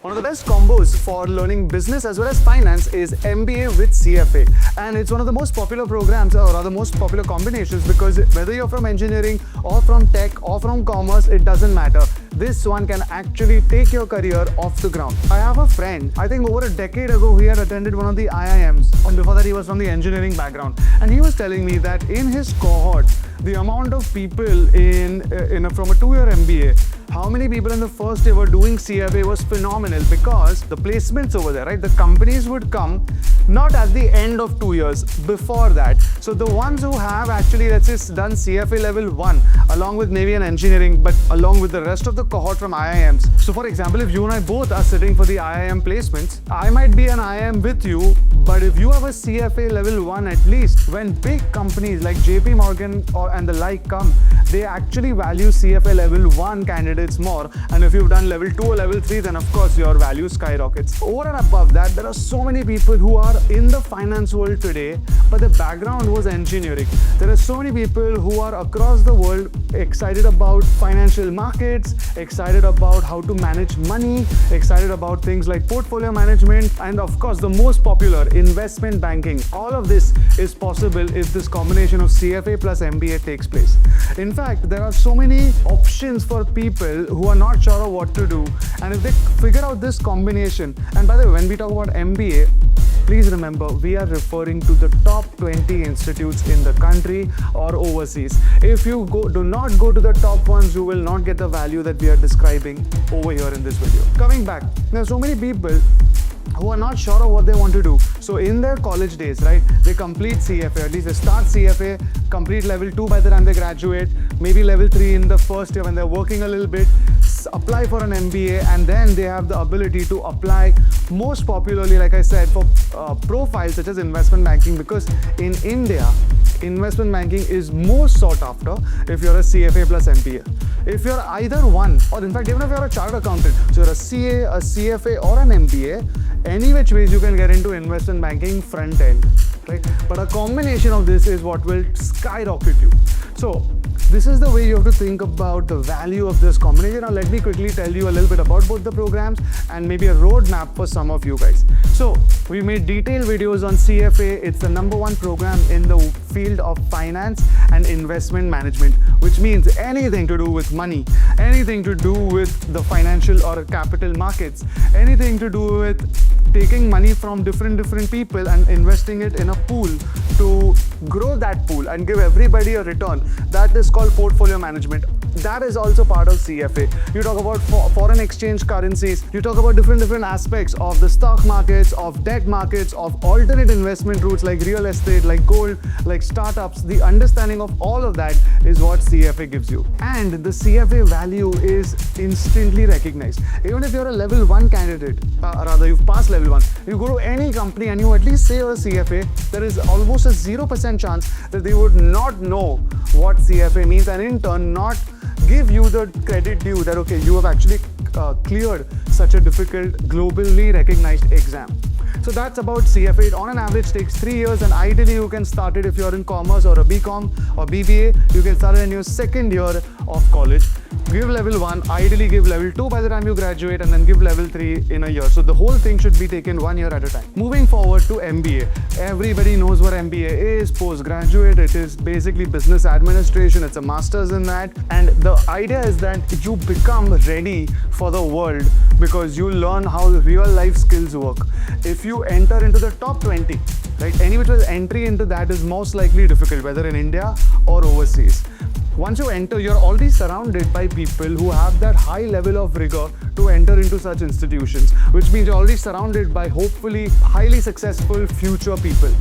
One of the best combos for learning business as well as finance is MBA with CFA. And it's one of the most popular programs, or rather most popular combinations, because whether you're from engineering or from tech or from commerce, it doesn't matter. This one can actually take your career off the ground. I have a friend, I think over a decade ago, he had attended one of the IIMs, and before that he was from the engineering background. And he was telling me that in his cohort, the amount of people from a 2-year MBA, how many people in the first year were doing CFA was phenomenal, because the placements over there, right? The companies would come not at the end of 2 years, before that. So the ones who have actually, let's say, done CFA level 1, along with maybe an engineering, but along with the rest of the cohort from IIMs. So for example, if you and I both are sitting for the IIM placements, I might be an IIM with you, but if you have a CFA level 1 at least, when big companies like JP Morgan and the like come, they actually value CFA level 1 candidates more. And if you've done level 2 or level 3, then of course your value skyrockets. Over and above that, there are so many people who are in the finance world today, but the background was engineering. There are so many people who are across the world excited about financial markets, excited about how to manage money, excited about things like portfolio management, and of course the most popular, investment banking. All of this is possible if this combination of CFA plus MBA takes place. In fact, there are so many options for people who are not sure of what to do, and if they figure out this combination, and by the way, when we talk about MBA, please remember, we are referring to the top 20 institutes in the country or overseas. If you do not go to the top ones, you will not get the value that we are describing over here in this video. Coming back, there are so many people who are not sure of what they want to do. So in their college days, right, they complete CFA, at least they start CFA, complete level 2 by the time they graduate, maybe level 3 in the first year when they're working a little bit, apply for an MBA, and then they have the ability to apply most popularly, like I said, for profiles such as investment banking, because in India, investment banking is most sought after if you're a CFA plus MBA. If you're either one, or in fact, even if you're a chartered accountant, so you're a CA, a CFA, or an MBA, any which ways you can get into investment banking front end, right? But a combination of this is what will skyrocket you. So this is the way you have to think about the value of this combination. Now let me quickly tell you a little bit about both the programs and maybe a roadmap for some of you guys. So we made detailed videos on CFA. It's the #1 program in the field of finance and investment management, which means anything to do with money, anything to do with the financial or capital markets, anything to do with taking money from different people and investing it in a pool to grow that pool and give everybody a return. That is called portfolio management. That is also part of CFA. You talk about foreign exchange currencies, you talk about different aspects of the stock markets, of debt markets, of alternate investment routes like real estate, like gold, like startups. The understanding of all of that is what CFA gives you. And the CFA value is instantly recognized. Even if you're a level 1 candidate, rather you've passed level 1, you go to any company and you at least say you're a CFA, there is almost a 0% chance that they would not know what CFA means, and in turn not give you the credit due that, okay, you have actually cleared such a difficult, globally recognized exam. So that's about CFA. It on an average takes 3 years, and ideally you can start it if you're in commerce or a BCom or BBA. You can start it in your 2nd year of college. Give level 1, ideally give level 2 by the time you graduate, and then give level 3 in a year. So the whole thing should be taken 1 year at a time. Moving forward to MBA. Everybody knows what MBA is, postgraduate. It is basically business administration. It's a master's in that. And the idea is that you become ready for the world because you learn how real life skills work. If you enter into the top 20, right, any which was entry into that is most likely difficult, whether in India or overseas. Once you enter, you're already surrounded by people who have that high level of rigor to enter into such institutions, which means you're already surrounded by hopefully highly successful future people.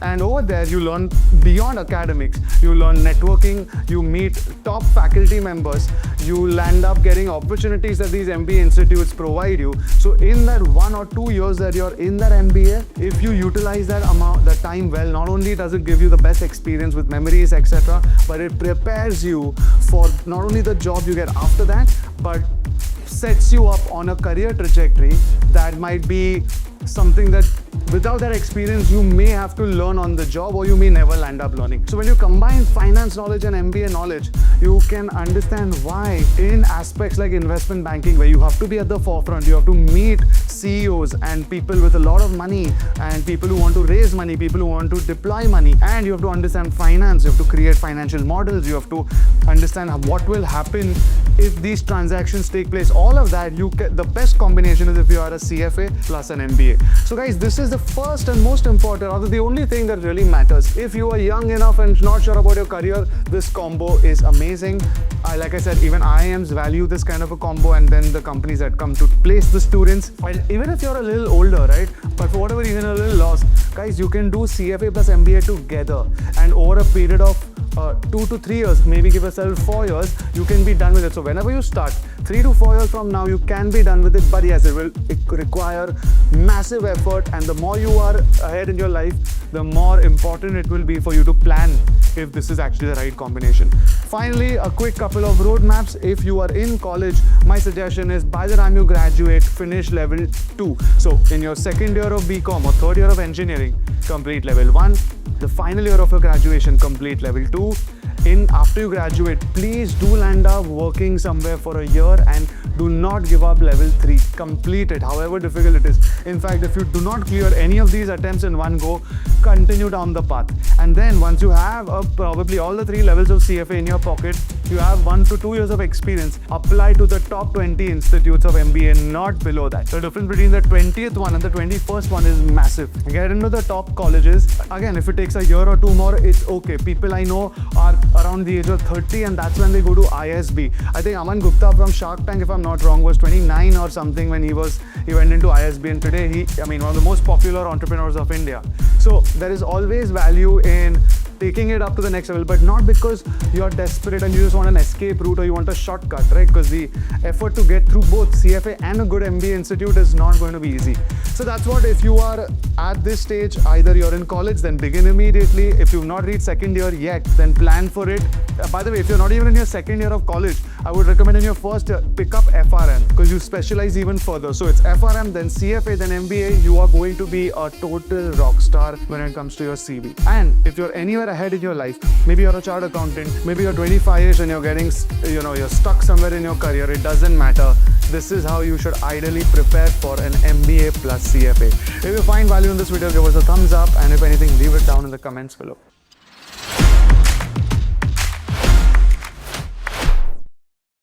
And over there, you learn beyond academics. You learn networking, you meet top faculty members, you land up getting opportunities that these MBA institutes provide you. So in that 1 or 2 years that you're in that MBA, if you utilize that time well, not only does it give you the best experience with memories, etc., but it prepares you for not only the job you get after that, but sets you up on a career trajectory that might be something that without that experience you may have to learn on the job, or you may never land up learning. So when you combine finance knowledge and MBA knowledge, you can understand why in aspects like investment banking, where you have to be at the forefront, you have to meet CEOs and people with a lot of money and people who want to raise money, people who want to deploy money, and you have to understand finance, you have to create financial models, you have to understand what will happen if these transactions take place. All of that, the best combination is if you are a CFA plus an MBA. So guys, this is the first and most important, or the only thing that really matters. If you are young enough and not sure about your career, this combo is amazing. Like I said, even IIMs value this kind of a combo, and then the companies that come to place the students. Well, even if you're a little older, right, but for whatever reason a little lost, guys, you can do CFA plus MBA together, and over a period of 2 to 3 years, maybe give yourself 4 years, you can be done with it. So whenever you start, 3 to 4 years from now, you can be done with it. But yes, it will require massive effort, and the more you are ahead in your life, the more important it will be for you to plan if this is actually the right combination. Finally, a quick couple of roadmaps. If you are in college, my suggestion is by the time you graduate, finish level 2. So in your second year of BCom or third year of engineering, complete level 1. The final year of your graduation, complete level 2. After you graduate, please do land up working somewhere for a year, and do not give up level 3. Complete it, however difficult it is. In fact, if you do not clear any of these attempts in one go, continue down the path. And then once you have probably all the 3 levels of CFA in your pocket, you have 1 to 2 years of experience. Apply to the top 20 institutes of MBA, not below that. The difference between the 20th one and the 21st one is massive. Get into the top colleges. Again, if it takes a year or 2 more, it's okay. People I know are around the age of 30, and that's when they go to ISB. I think Aman Gupta from Shark Tank, if I'm not wrong, was 29 or something when he went into ISB, and today one of the most popular entrepreneurs of India. So there is always value in taking it up to the next level, but not because you're desperate and you just want an escape route or you want a shortcut, right? Because the effort to get through both CFA and a good MBA institute is not going to be easy. So that's what, if you are at this stage, either you're in college, then begin immediately. If you've not reached second year yet, then plan for it. By the way, if you're not even in your second year of college, I would recommend in your first year, pick up FRM, because you specialize even further. So it's FRM, then CFA, then MBA. You are going to be a total rock star when it comes to your CV. And if you're anywhere ahead in your life, maybe you're a chartered accountant, maybe you're 25ish and you're getting, you're stuck somewhere in your career, it doesn't matter. This is how you should ideally prepare for an MBA plus CFA. If you find value in this video, give us a thumbs up, and if anything, leave it down in the comments below.